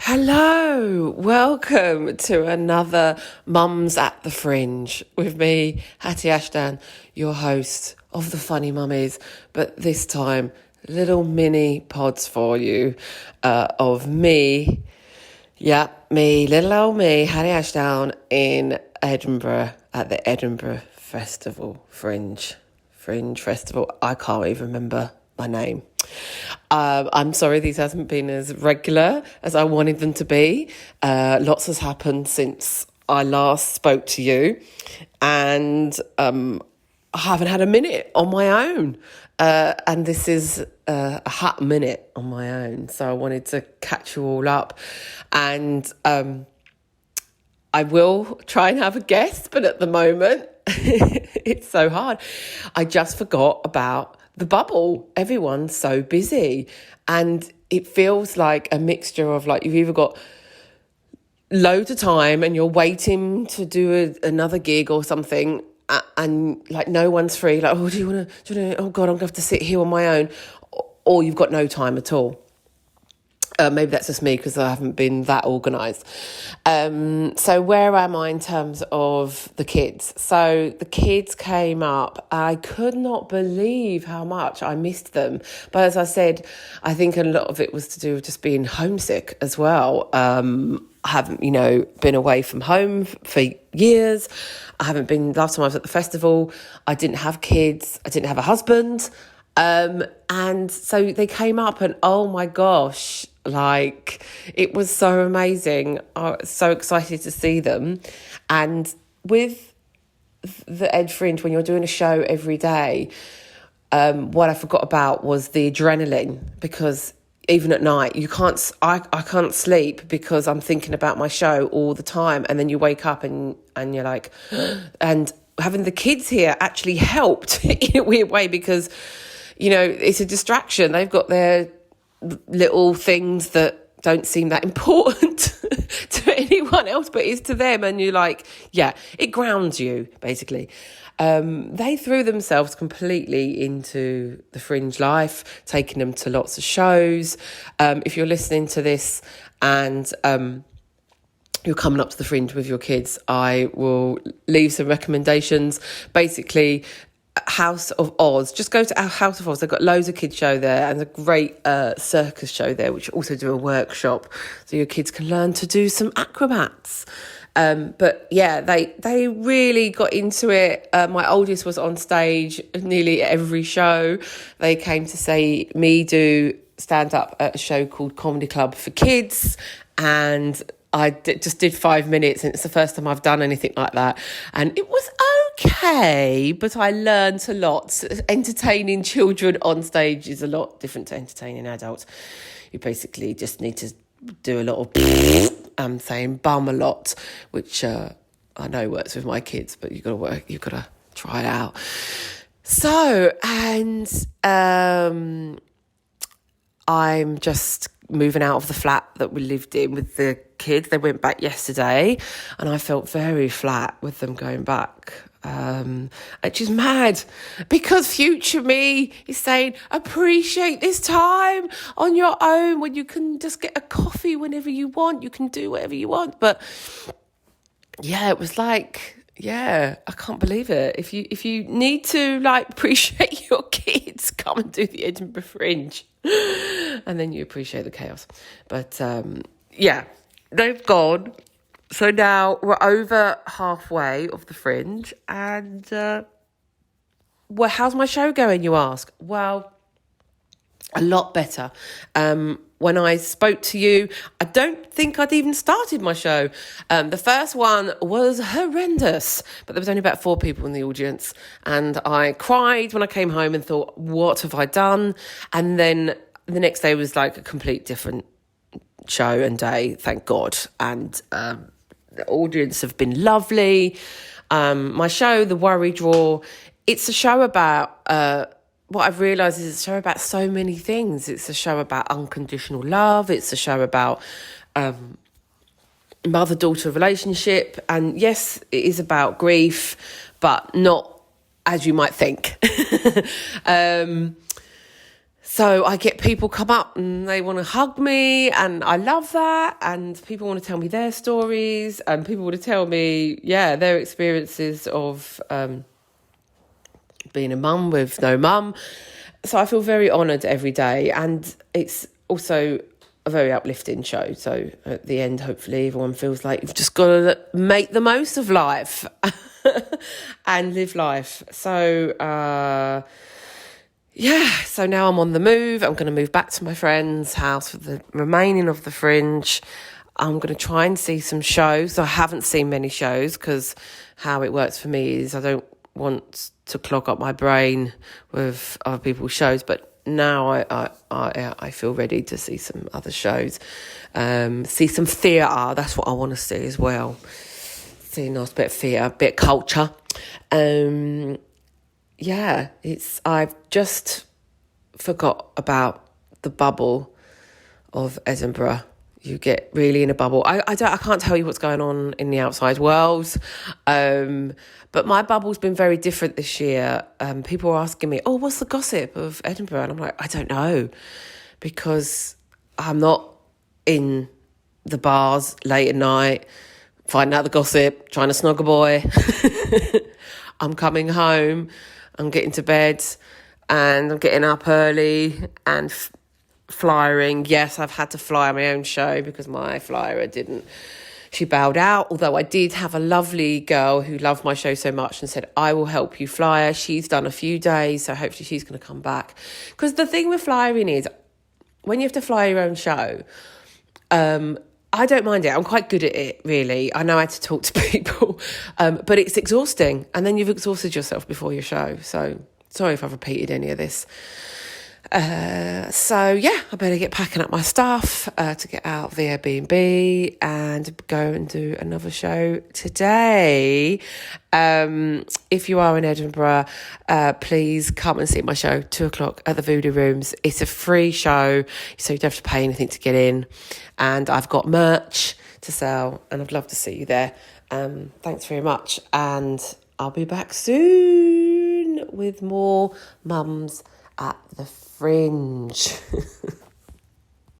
Hello, welcome to another Mums at the Fringe with me, Hatty Ashdown, your host of the Funny Mummies, but this time little mini pods for you of me, little old me, Hatty Ashdown in Edinburgh at the Edinburgh Fringe Festival. I can't even remember my name. I'm sorry these hasn't been as regular as I wanted them to be. Lots has happened since I last spoke to you, and I haven't had a minute on my own. And this is a hot minute on my own. So I wanted to catch you all up. And I will try and have a guest, but at the moment, it's so hard. I just forgot about the bubble. Everyone's so busy, and it feels like a mixture of like you've either got loads of time and you're waiting to do another gig or something, and like no one's free. Like, oh, do you want to? Oh God, I'm going to have to sit here on my own, or you've got no time at all. Maybe that's just me because I haven't been that organised. So where am I in terms of the kids? So the kids came up. I could not believe how much I missed them. But as I said, I think a lot of it was to do with just being homesick as well. I haven't, been away from home for years. I haven't been, last time I was at the festival, I didn't have kids. I didn't have a husband. And so they came up and oh my gosh, like it was so amazing. I was so excited to see them. And with the Ed Fringe, when you're doing a show every day, what I forgot about was the adrenaline, because even at night, I can't sleep because I'm thinking about my show all the time. And then you wake up and you're like, and having the kids here actually helped in a weird way because, it's a distraction. They've got their little things that don't seem that important to anyone else, but it's to them. And you're like, it grounds you, basically. They threw themselves completely into the Fringe life, taking them to lots of shows. If you're listening to this and you're coming up to the Fringe with your kids, I will leave some recommendations. Basically, House of Oz. Just go to our House of Oz. They've got loads of kids show there and a great circus show there, which also do a workshop so your kids can learn to do some acrobats. But yeah, they really got into it. My oldest was on stage nearly every show. They came to see me do stand up at a show called Comedy Club for Kids, and I just did 5 minutes, and it's the first time I've done anything like that. And it was okay, but I learned a lot. Entertaining children on stage is a lot different to entertaining adults. You basically just need to do a lot of saying bum a lot, which I know works with my kids, but you've got to try it out. So, and I'm just moving out of the flat that we lived in with the kids. They went back yesterday and I felt very flat with them going back. Which is mad because future me is saying, appreciate this time on your own when you can just get a coffee whenever you want. You can do whatever you want. But yeah, it was like, I can't believe it. If you need to appreciate your kids, come and do the Edinburgh Fringe. And then you appreciate the chaos. But they've gone. So now we're over halfway of the Fringe, and how's my show going, you ask? Well, a lot better. When I spoke to you, I don't think I'd even started my show. The first one was horrendous, but there was only about 4 people in the audience, and I cried when I came home and thought, what have I done? And then the next day was like a complete different show and day, thank God. And the audience have been lovely. My show, The Worry Draw, it's a show about, what I've realised is it's a show about so many things. It's a show about unconditional love. It's a show about mother-daughter relationship. And yes, it is about grief, but not as you might think. So I get people come up and they want to hug me, and I love that. And people want to tell me their stories, and people want to tell me, their experiences of being a mum with no mum. So I feel very honoured every day, and it's also a very uplifting show. So at the end, hopefully everyone feels like you've just got to make the most of life and live life. So so now I'm on the move. I'm going to move back to my friend's house for the remaining of the Fringe. I'm going to try and see some shows. I haven't seen many shows because how it works for me is I don't want to clog up my brain with other people's shows. But now I feel ready to see some other shows. See some theatre. That's what I want to see as well. See a nice bit of theatre, a bit of culture. I've just forgot about the bubble of Edinburgh. You get really in a bubble. I can't tell you what's going on in the outside world, but my bubble's been very different this year. People are asking me, "Oh, what's the gossip of Edinburgh?" And I'm like, I don't know, because I'm not in the bars late at night finding out the gossip, trying to snog a boy. I'm coming home. I'm getting to bed and I'm getting up early and flyering. Yes, I've had to fly my own show because my flyer she bowed out. Although I did have a lovely girl who loved my show so much and said, I will help you fly her. She's done a few days, so hopefully she's going to come back. Because the thing with flyering is when you have to fly your own show, I don't mind it. I'm quite good at it, really. I know how to talk to people, but it's exhausting. And then you've exhausted yourself before your show. So sorry if I've repeated any of this. I better get packing up my stuff to get out of the Airbnb and go and do another show today. If you are in Edinburgh, please come and see my show, 2:00 at the Voodoo Rooms. It's a free show, so you don't have to pay anything to get in. And I've got merch to sell, and I'd love to see you there. Thanks very much, and I'll be back soon with more Mums at the Fringe.